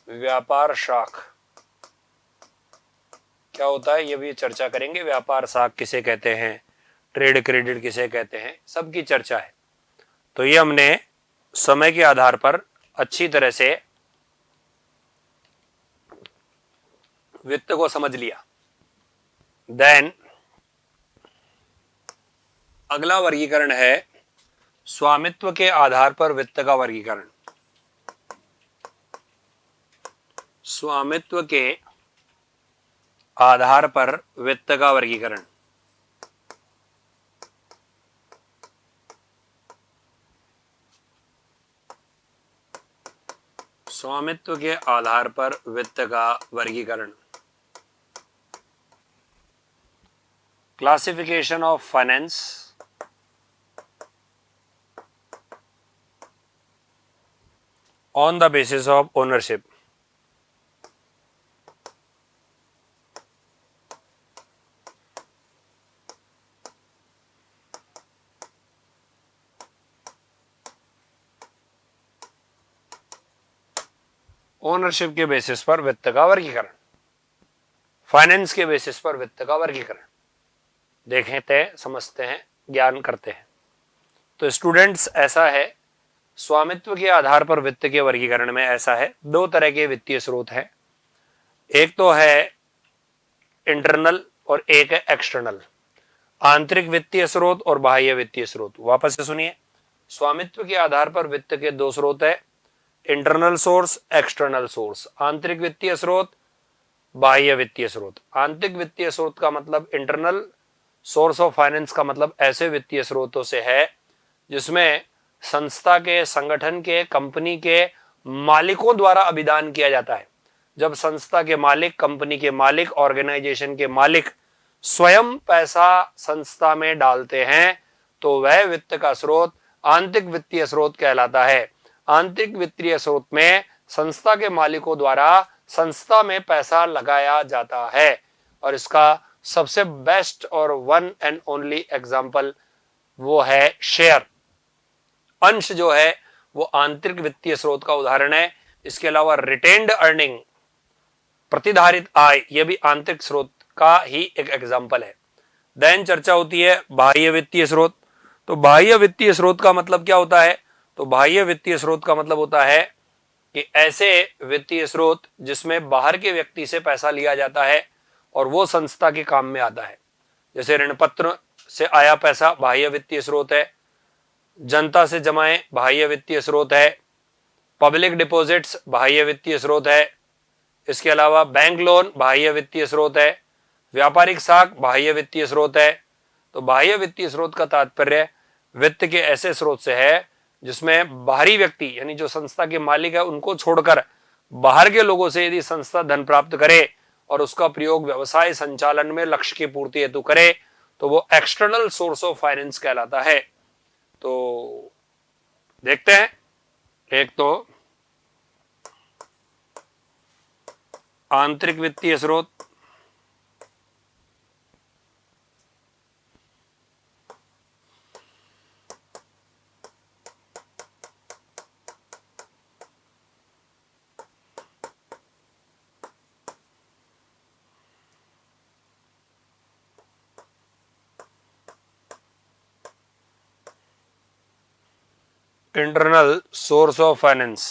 Speaker 1: व्यापार शाख। क्या होता है ये भी चर्चा करेंगे। व्यापार शाख किसे कहते हैं, ट्रेड क्रेडिट किसे कहते हैं, सबकी चर्चा है। तो ये हमने समय के आधार पर अच्छी तरह से वित्त को समझ लिया। देन अगला वर्गीकरण है स्वामित्व के आधार पर वित्त का वर्गीकरण। स्वामित्व के आधार पर वित्त का वर्गीकरण। स्वामित्व के आधार पर वित्त का वर्गीकरण। Classification of finance on the basis of ownership। Ownership के बेसिस पर वित्त का वर्गीकरण, फाइनेंस के बेसिस पर वित्त का वर्गीकरण। देखते हैं, समझते हैं, ज्ञान करते हैं। तो स्टूडेंट्स, ऐसा है स्वामित्व के आधार पर वित्त के वर्गीकरण में ऐसा है, दो तरह के वित्तीय स्रोत हैं। एक तो है इंटरनल और एक है एक्सटर्नल। आंतरिक वित्तीय स्रोत और बाह्य वित्तीय स्रोत। वापस से सुनिए, स्वामित्व के आधार पर वित्त के दो स्रोत है, इंटरनल सोर्स, एक्सटर्नल सोर्स। आंतरिक वित्तीय स्रोत, बाह्य वित्तीय स्रोत। आंतरिक वित्तीय स्रोत का मतलब इंटरनल सोर्स ऑफ फाइनेंस का मतलब ऐसे वित्तीय स्रोतों से है जिसमें संस्था के, संगठन के, कंपनी के मालिकों द्वारा अभिदान किया जाता है। जब संस्था के मालिक, कंपनी के मालिक, ऑर्गेनाइजेशन के मालिक स्वयं पैसा संस्था में डालते हैं तो वह वित्त का स्रोत आंतरिक वित्तीय स्रोत कहलाता है। आंतरिक वित्तीय स्रोत में संस्था के मालिकों द्वारा संस्था में पैसा लगाया जाता है, और इसका सबसे बेस्ट और वन एंड ओनली एग्जाम्पल वो है शेयर। अंश जो है वो आंतरिक वित्तीय स्रोत का उदाहरण है। इसके अलावा रिटेन्ड अर्निंग, प्रतिधारित आय, यह भी आंतरिक स्रोत का ही एक एग्जाम्पल है। देन चर्चा होती है बाह्य वित्तीय स्रोत। तो बाह्य वित्तीय स्रोत का मतलब क्या होता है? तो बाह्य वित्तीय स्रोत का मतलब होता है कि ऐसे वित्तीय स्रोत जिसमें बाहर के व्यक्ति से पैसा लिया जाता है और वो संस्था के काम में आता है। जैसे ऋण पत्र से आया पैसा बाह्य वित्तीय स्रोत है, जनता से जमाएं बाह्य वित्तीय स्रोत है, पब्लिक डिपॉजिट्स बाह्य वित्तीय स्रोत है, इसके अलावा बैंक लोन बाह्य वित्तीय स्रोत है, व्यापारिक साख बाह्य वित्तीय स्रोत है। तो बाह्य वित्तीय स्रोत का तात्पर्य वित्त के ऐसे स्रोत से है जिसमें बाहरी व्यक्ति यानी जो संस्था के मालिक है उनको छोड़कर बाहर के लोगों से यदि संस्था धन प्राप्त करे और उसका प्रयोग व्यवसाय संचालन में लक्ष्य की पूर्ति हेतु करे तो वो एक्सटर्नल सोर्स ऑफ फाइनेंस कहलाता है। तो देखते हैं, एक तो आंतरिक वित्तीय स्रोत, internal source of finance,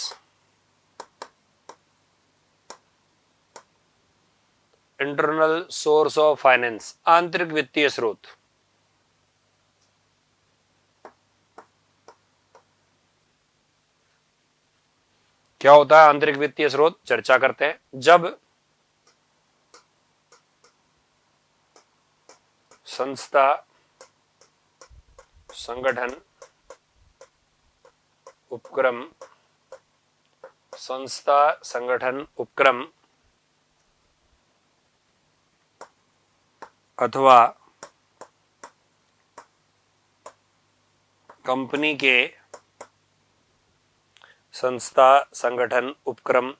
Speaker 1: internal source of finance, आंतरिक वित्तीय स्रोत। क्या होता है आंतरिक वित्तीय स्रोत? चर्चा करते हैं। जब संस्था, संगठन, उपक्रम, संस्था, संगठन, उपक्रम अथवा कंपनी के संस्था, संगठन, उपक्रम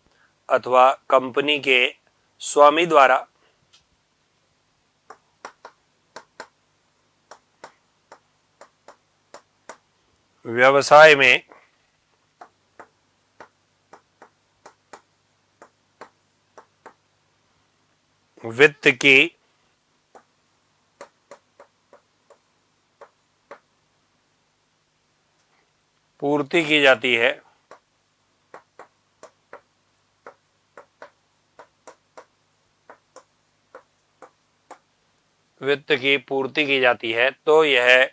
Speaker 1: अथवा कंपनी के स्वामी द्वारा व्यवसाय में वित्त की पूर्ति की जाती है, वित्त की पूर्ति की जाती है, तो यह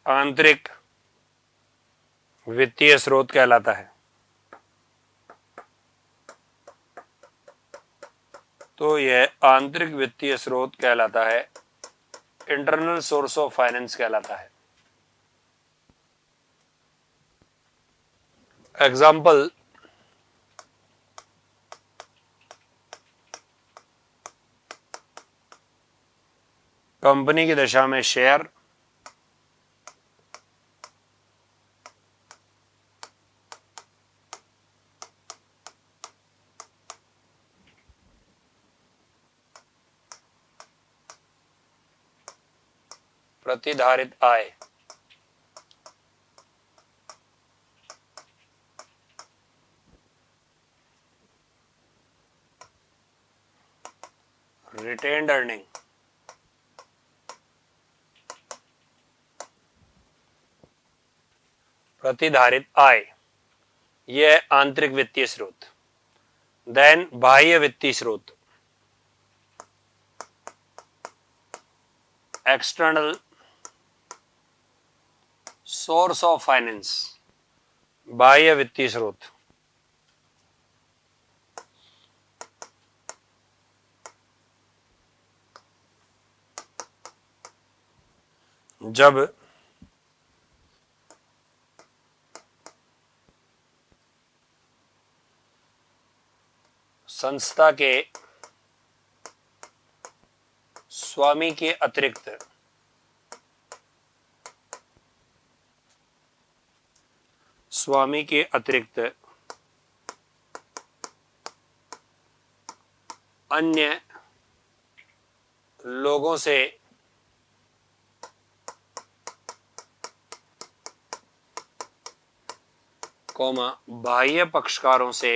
Speaker 1: आंतरिक वित्तीय स्रोत कहलाता है। तो यह आंतरिक वित्तीय स्रोत कहलाता है, इंटरनल सोर्स ऑफ फाइनेंस कहलाता है। एग्जाम्पल, कंपनी की दशा में शेयर, प्रतिधारित आय, रिटेन्ड अर्निंग, प्रतिधारित आय, यह आंतरिक वित्तीय स्रोत। देन बाह्य वित्तीय स्रोत, एक्सटर्नल सोर्स ऑफ फाइनेंस, बाह्य वित्तीय स्रोत। जब संस्था के स्वामी के अतिरिक्त अन्य लोगों से बाह्य पक्षकारों से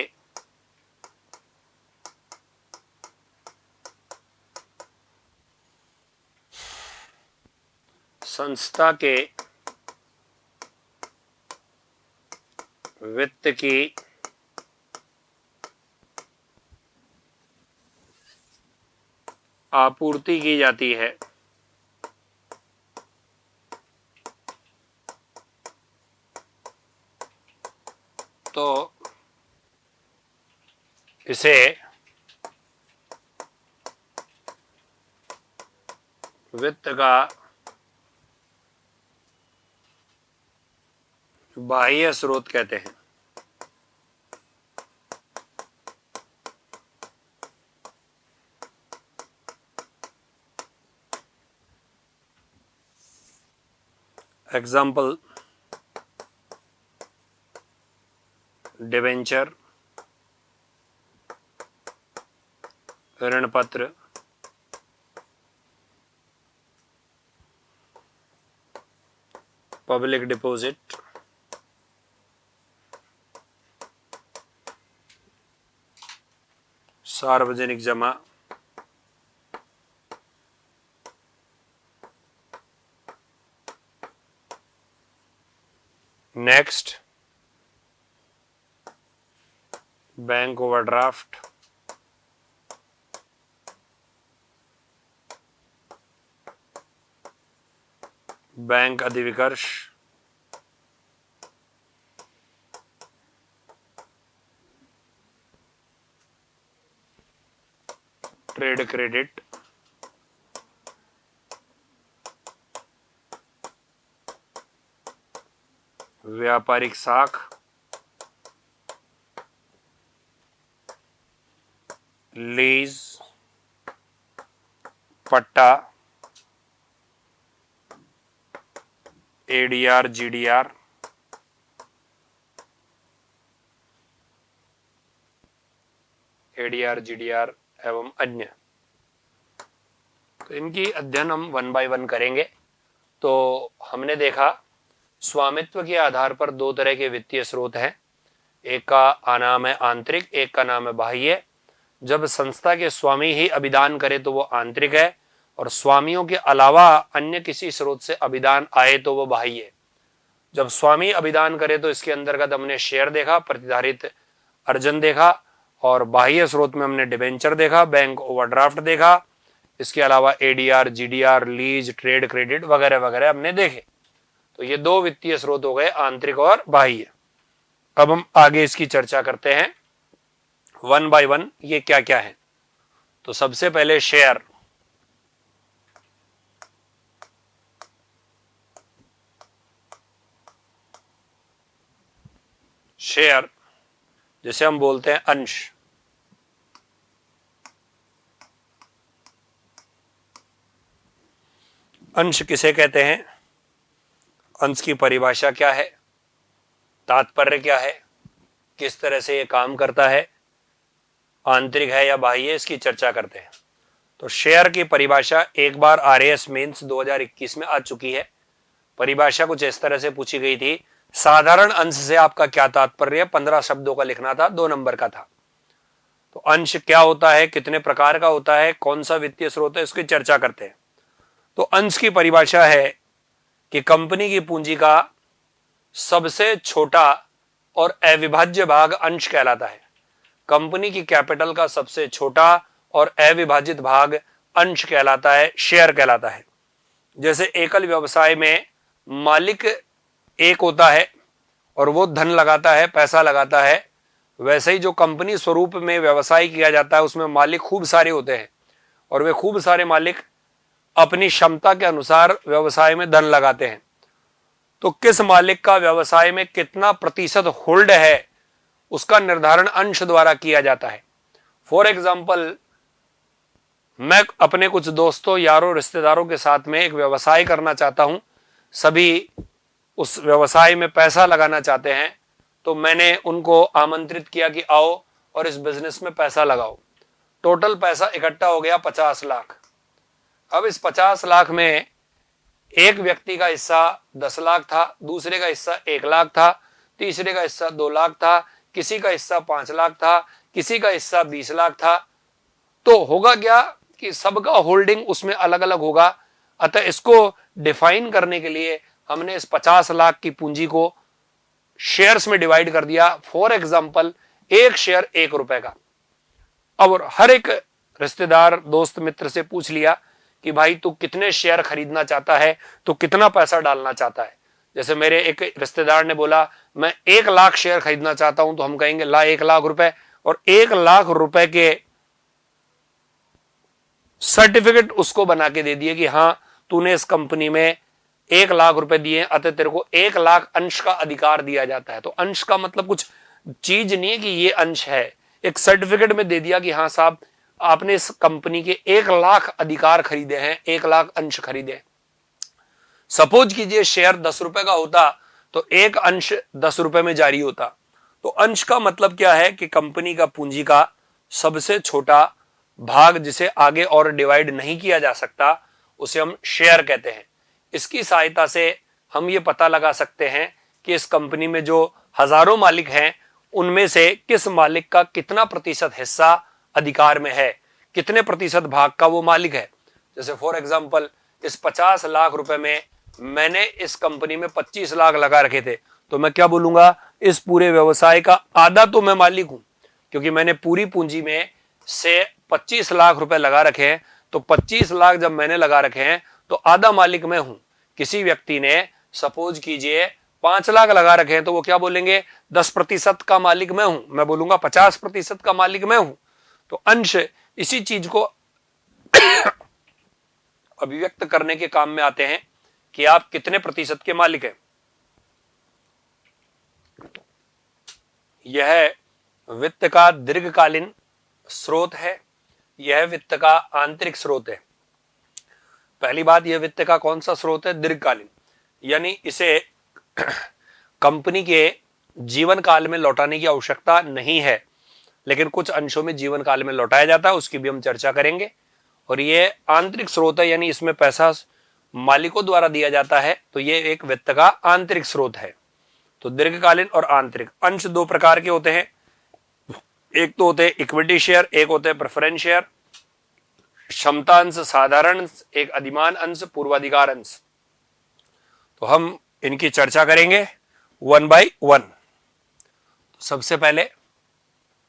Speaker 1: संस्था के वित्त की आपूर्ति की जाती है, तो इसे वित्त का बाह्य स्रोत कहते हैं। एग्जाम्पल, डिबेंचर, ऋण पत्र, पब्लिक डिपॉजिट, सार्वजनिक जमा, नेक्स्ट बैंक ओवरड्राफ्ट, बैंक अधिविकर्ष, ट्रेड क्रेडिट, व्यापारिक साख, लीज, पट्टा, एडीआर, जीडीआर, एवं अन्य। तो इनकी अध्ययन हम 1 बाय 1 करेंगे। तो हमने देखा स्वामित्व के आधार पर दो तरह के वित्तीय स्रोत हैं, एक का नाम है आंतरिक, एक का नाम है बाह्य। जब संस्था के स्वामी ही अभिदान करे तो वो आंतरिक है, और स्वामियों के अलावा अन्य किसी स्रोत से अभिदान आए तो वो बाह्य है। जब स्वामी अभिदान करे तो इसके अंतर्गत हमने शेयर देखा, प्रतिधारित अर्जन देखा, और बाह्य स्रोत में हमने डिबेंचर देखा, बैंक ओवरड्राफ्ट देखा, इसके अलावा ADR, GDR, lease, trade credit वगैरह वगैरह हमने देखे। तो ये दो वित्तीय स्रोत हो गए, आंतरिक और बाह्य। अब हम आगे इसकी चर्चा करते हैं 1 बाय 1 ये क्या क्या है। तो सबसे पहले शेयर। शेयर जिसे हम बोलते हैं अंश। अंश किसे कहते हैं, अंश की परिभाषा क्या है, तात्पर्य क्या है, किस तरह से ये काम करता है, आंतरिक है या बाह्य, इसकी चर्चा करते हैं। तो शेयर की परिभाषा एक बार आरएएस मेंस 2021 में आ चुकी है। परिभाषा कुछ इस तरह से पूछी गई थी, साधारण अंश से आपका क्या तात्पर्य है, 15 शब्दों का लिखना था, 2 नंबर का था। तो अंश क्या होता है, कितने प्रकार का होता है, कौन सा वित्तीय स्रोत है, इसकी चर्चा करते हैं। तो अंश की परिभाषा है कि कंपनी की पूंजी का सबसे छोटा और अविभाज्य भाग अंश कहलाता है। कंपनी की कैपिटल का सबसे छोटा और अविभाजित भाग अंश कहलाता है, शेयर कहलाता है। जैसे एकल व्यवसाय में मालिक एक होता है और वो धन लगाता है, पैसा लगाता है, वैसे ही जो कंपनी स्वरूप में व्यवसाय किया जाता है उसमें मालिक खूब सारे होते हैं, और वे खूब सारे मालिक अपनी क्षमता के अनुसार व्यवसाय में धन लगाते हैं। तो किस मालिक का व्यवसाय में कितना प्रतिशत होल्ड है उसका निर्धारण अंश द्वारा किया जाता है। फॉर एग्जाम्पल, मैं अपने कुछ दोस्तों, यारों, रिश्तेदारों के साथ में एक व्यवसाय करना चाहता हूं, सभी उस व्यवसाय में पैसा लगाना चाहते हैं, तो मैंने उनको आमंत्रित किया कि आओ और इस बिजनेस में पैसा लगाओ। टोटल पैसा इकट्ठा हो गया 50 लाख। अब इस 50 लाख में एक व्यक्ति का हिस्सा 10 लाख था, दूसरे का हिस्सा 1 लाख था, तीसरे का हिस्सा 2 लाख था, किसी का हिस्सा 5 लाख था, किसी का हिस्सा 20 लाख था। तो होगा क्या कि सबका होल्डिंग उसमें अलग अलग होगा। अतः इसको डिफाइन करने के लिए हमने इस 50 लाख की पूंजी को शेयर्स में डिवाइड कर दिया। फॉर एग्जाम्पल, एक शेयर 1 रुपए का। अब हर एक रिश्तेदार, दोस्त, मित्र से पूछ लिया कि भाई तू कितने शेयर खरीदना चाहता है, तो कितना पैसा डालना चाहता है। जैसे मेरे एक रिश्तेदार ने बोला मैं 1 लाख शेयर खरीदना चाहता हूं, तो हम कहेंगे ला 1 लाख रुपए, और 1 लाख रुपए के सर्टिफिकेट उसको बना के दे दिए कि हाँ तूने इस कंपनी में 1 लाख रुपए दिए, अतः तेरे को 1 लाख अंश का अधिकार दिया जाता है। तो अंश का मतलब कुछ चीज नहीं है कि ये अंश है, एक सर्टिफिकेट में दे दिया कि हाँ साहब आपने इस कंपनी के 1 लाख अधिकार खरीदे हैं, 1 लाख अंश खरीदे। सपोज कीजिए शेयर 10 रुपए का होता तो एक अंश 10 रुपए में जारी होता, तो अंश का मतलब क्या है कि कंपनी का पूंजी का सबसे छोटा भाग जिसे आगे और डिवाइड नहीं किया जा सकता उसे हम शेयर कहते हैं। इसकी सहायता से हम ये पता लगा सकते हैं कि इस कंपनी में जो हजारों मालिक हैं उनमें से किस मालिक का कितना प्रतिशत हिस्सा अधिकार में है, कितने प्रतिशत भाग का वो मालिक है। जैसे फॉर एग्जांपल इस 50 लाख रुपए में मैंने इस कंपनी में 25 लाख लगा रखे थे, तो मैं क्या बोलूंगा, इस पूरे व्यवसाय का आधा तो मैं मालिक हूं, क्योंकि मैंने पूरी पूंजी में से 25 लाख रुपए लगा रखे हैं। तो 25 लाख जब मैंने लगा रखे हैं तो आधा मालिक मैं हूं। किसी व्यक्ति ने सपोज कीजिए 5 लाख लगा रखे हैं, तो वो क्या बोलेंगे, 10% का मालिक मैं हूं। मैं बोलूंगा 50% का मालिक मैं हूं। तो अंश इसी चीज को अभिव्यक्त करने के काम में आते हैं कि आप कितने प्रतिशत के मालिक हैं। यह वित्त का दीर्घकालीन स्रोत है, यह वित्त का आंतरिक स्रोत है। पहली बात, यह वित्त का कौन सा स्रोत है, दीर्घकालीन, यानी इसे कंपनी के जीवन काल में लौटाने की आवश्यकता नहीं है, लेकिन कुछ अंशों में जीवन काल में लौटाया जाता है, उसकी भी हम चर्चा करेंगे। और ये आंतरिक स्रोत है, यानी इसमें पैसा मालिकों द्वारा दिया जाता है, तो ये एक वित्त का आंतरिक स्रोत है। तो दीर्घकालीन और आंतरिक अंश दो प्रकार के होते हैं। एक तो होते हैं इक्विटी शेयर, एक होते हैं प्रेफरेंस शेयर। क्षमता अंश, साधारण अंश, एक अधिमान अंश, पूर्वाधिकार अंश। तो हम इनकी चर्चा करेंगे 1 बाय 1। सबसे पहले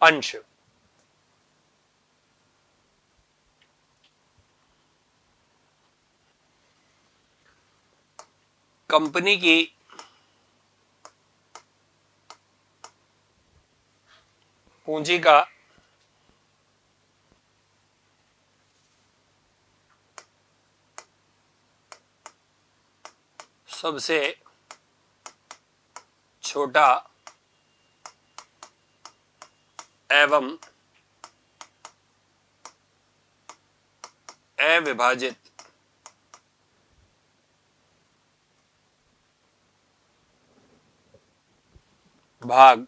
Speaker 1: अंश। कंपनी की पूंजी का सबसे छोटा एवं अविभाजित भाग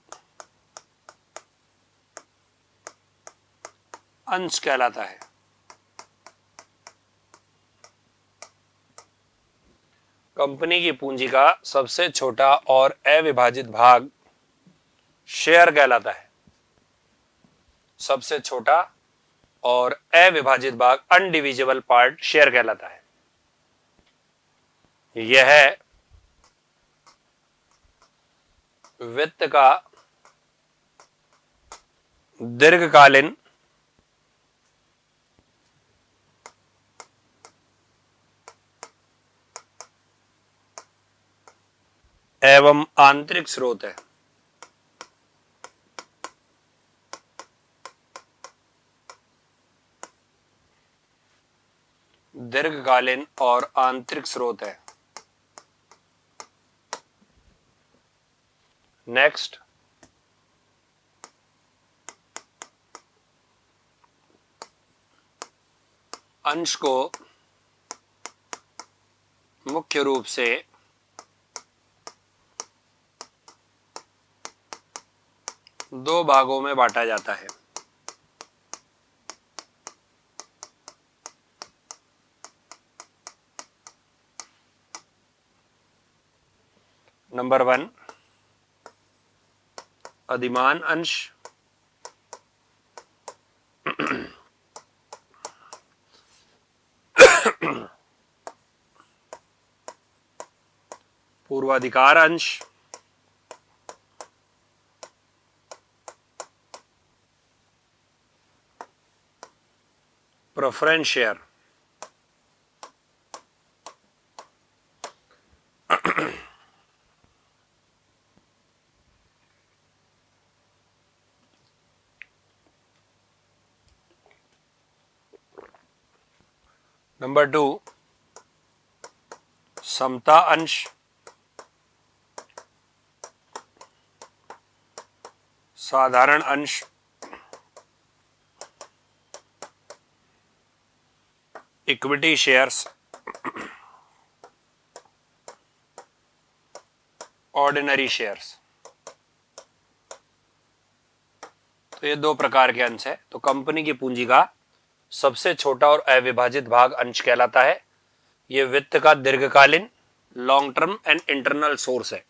Speaker 1: अंश कहलाता है। कंपनी की पूंजी का सबसे छोटा और अविभाजित भाग शेयर कहलाता है। सबसे छोटा और अविभाजित भाग, अनडिविजिबल पार्ट, शेयर कहलाता है। यह वित्त का दीर्घकालीन एवं आंतरिक स्रोत है। दीर्घकालीन और आंतरिक स्रोत है। नेक्स्ट, अंश को मुख्य रूप से दो भागों में बांटा जाता है। नंबर 1, अधिमान अंश। पूर्वाधिकार अंश। Preference share. नंबर 2, समता अंश। साधारण अंश। Equity shares. Ordinary shares. तो ये दो प्रकार के अंश है। तो कंपनी की पूंजी का सबसे छोटा और अविभाजित भाग अंश कहलाता है। ये वित्त का दीर्घकालीन long term and internal source है।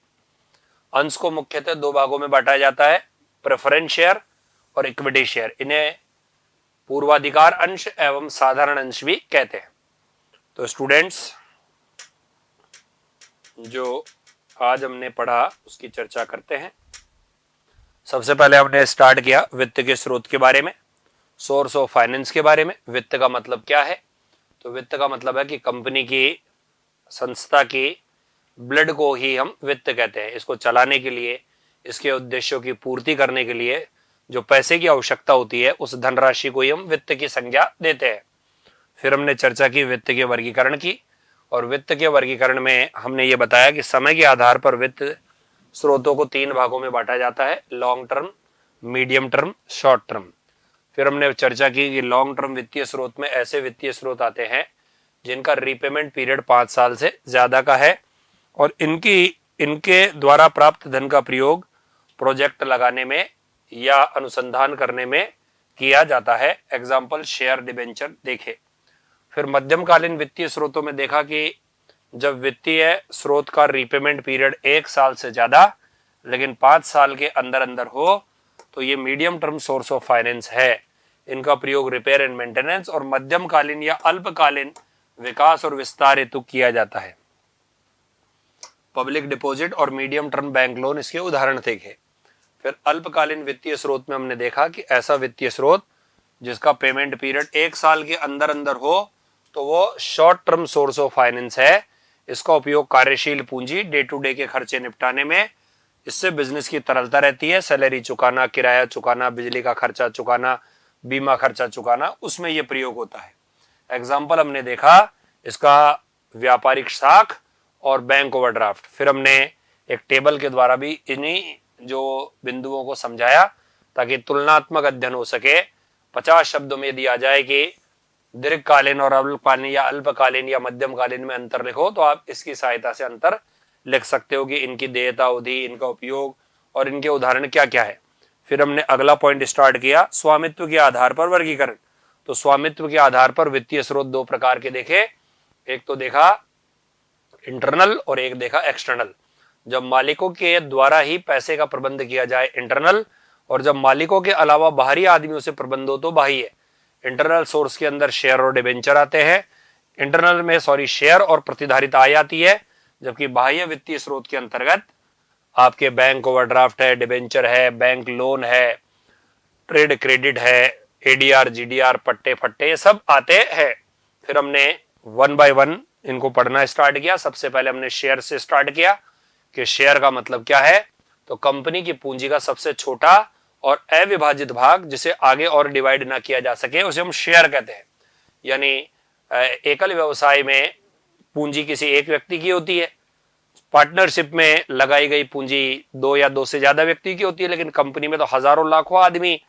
Speaker 1: अंश को मुख्यतः दो भागों में बांटा जाता है, प्रेफरेंस शेयर और इक्विटी शेयर। इन्हें पूर्वाधिकार अंश एवं साधारण अंश भी कहते हैं। तो स्टूडेंट्स, जो आज हमने पढ़ा उसकी चर्चा करते हैं। सबसे पहले हमने स्टार्ट किया वित्त के स्रोत के बारे में, सोर्स ऑफ फाइनेंस के बारे में। वित्त का मतलब क्या है? तो वित्त का मतलब है कि कंपनी की, संस्था की ब्लड को ही हम वित्त कहते हैं। इसको चलाने के लिए, इसके उद्देश्यों की पूर्ति करने के लिए जो पैसे की आवश्यकता होती है, उस धनराशि को ही हम वित्त की संज्ञा देते हैं। फिर हमने चर्चा की वित्त के वर्गीकरण की, और वित्त के वर्गीकरण में हमने ये बताया कि समय के आधार पर वित्त स्रोतों को तीन भागों में बांटा जाता है, long term, medium term, short term. फिर हमने चर्चा की कि लॉन्ग टर्म वित्तीय स्रोत में ऐसे वित्तीय स्रोत आते हैं जिनका रीपेमेंट पीरियड 5 साल से ज्यादा का है, और इनके द्वारा प्राप्त धन का प्रयोग प्रोजेक्ट लगाने में या अनुसंधान करने में किया जाता है। एग्जाम्पल शेयर, डिबेंचर देखे। फिर मध्यमकालीन वित्तीय स्रोतों में देखा कि जब वित्तीय स्रोत का रीपेमेंट पीरियड 1 साल से ज्यादा लेकिन 5 साल के अंदर अंदर हो, तो ये medium term source of finance है। इनका प्रयोग रिपेयर एंड मेंटेनेंस और मध्यमकालीन या अल्पकालीन विकास और विस्तार हेतु किया जाता है। पब्लिक डिपॉजिट और मीडियम टर्म बैंक लोन इसके उदाहरण देखे। फिर अल्पकालीन वित्तीय स्रोत में हमने देखा कि ऐसा वित्तीय स्रोत जिसका पेमेंट पीरियड 1 साल के अंदर अंदर हो, तो वो short term source of finance है। इसका उपयोग कार्यशील पूंजी, डे टू डे के खर्चे निपटाने में, इससे बिजनेस की तरलता रहती है। सैलरी चुकाना, किराया चुकाना, बिजली का खर्चा चुकाना, बीमा खर्चा चुकाना, उसमें यह प्रयोग होता है। एग्जाम्पल हमने देखा इसका व्यापारिक साख और बैंक ओवरड्राफ्ट। फिर हमने एक टेबल के द्वारा भी इन्हीं जो बिंदुओं को समझाया ताकि तुलनात्मक अध्ययन हो सके। 50 शब्दों में दिया जाए कि दीर्घकालीन और अल्पकालीन या अल्पकालीन या मध्यमकालीन में अंतर लिखो, तो आप इसकी सहायता से अंतर लिख सकते हो कि इनकी देयता अवधि, इनका उपयोग और इनके उदाहरण क्या क्या है। फिर हमने अगला पॉइंट स्टार्ट किया, स्वामित्व के आधार पर वर्गीकरण। तो स्वामित्व के आधार पर वित्तीय स्रोत दो प्रकार के देखे। एक तो देखा इंटरनल और एक देखा एक्सटर्नल। जब मालिकों के द्वारा ही पैसे का प्रबंध किया जाए, इंटरनल, और जब मालिकों के अलावा बाहरी आदमियों से प्रबंध हो तो बाह्य। इंटरनल सोर्स के अंदर शेयर और डिबेंचर आते हैं। इंटरनल में शेयर और प्रतिधारित आय आती है, जबकि बाह्य वित्तीय स्रोत के अंतर्गत आपके बैंक ओवरड्राफ्ट है, डिबेंचर है, बैंक लोन है, ट्रेड क्रेडिट है, एडीआर, जीडीआर, पट्टे फट्टे, ये सब आते हैं। फिर हमने 1 बाय 1 इनको पढ़ना स्टार्ट किया। सबसे पहले हमने शेयर से स्टार्ट किया कि शेयर का मतलब क्या है। तो कंपनी की पूंजी का सबसे छोटा और अविभाजित भाग, जिसे आगे और डिवाइड ना किया जा सके, उसे हम शेयर कहते हैं। यानी एकल व्यवसाय में पूंजी किसी एक व्यक्ति की होती है, पार्टनरशिप में लगाई गई पूंजी 2 या 2 से ज्यादा व्यक्ति की होती है, लेकिन कंपनी में तो हजारों लाखों आदमी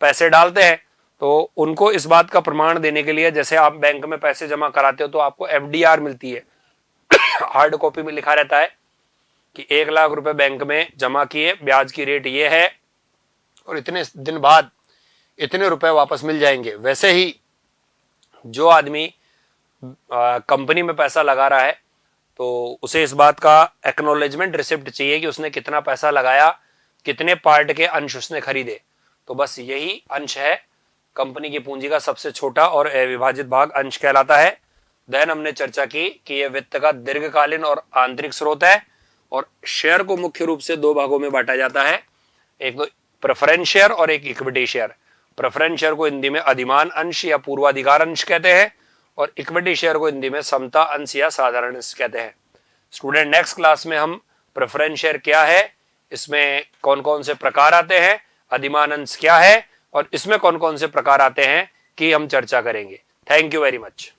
Speaker 1: पैसे डालते हैं। तो उनको इस बात का प्रमाण देने के लिए, जैसे आप बैंक में पैसे जमा कराते हो तो आपको एफडीआर मिलती है, हार्ड कॉपी में लिखा रहता है कि 1 लाख रुपए बैंक में जमा किए, ब्याज की रेट ये है और इतने दिन बाद इतने रुपए वापस मिल जाएंगे। वैसे ही जो आदमी कंपनी में पैसा लगा रहा है, तो उसे इस बात का एक्नॉलेजमेंट रिसिप्ट चाहिए कि उसने कितना पैसा लगाया, कितने पार्ट के अंश उसने खरीदे। तो बस यही अंश है कंपनी की पूंजी का सबसे छोटा और अविभाजित भाग, अंश कहलाता है। देन हमने चर्चा की कि यह वित्त का दीर्घकालीन और आंतरिक स्रोत है, और शेयर को मुख्य रूप से 2 भागों में बांटा जाता है, एक तो प्रेफरेंस शेयर और एक इक्विटी शेयर। प्रेफरेंस शेयर को हिंदी में अधिमान अंश या पूर्वाधिकार अंश कहते हैं, और इक्विटी शेयर को हिंदी में समता अंश या साधारण अंश कहते हैं। स्टूडेंट, नेक्स्ट क्लास में हम प्रेफरेंस शेयर क्या है, इसमें कौन कौन से प्रकार आते हैं, अधिमान अंश क्या है और इसमें कौन कौन से प्रकार आते हैं कि हम चर्चा करेंगे। Thank you very much.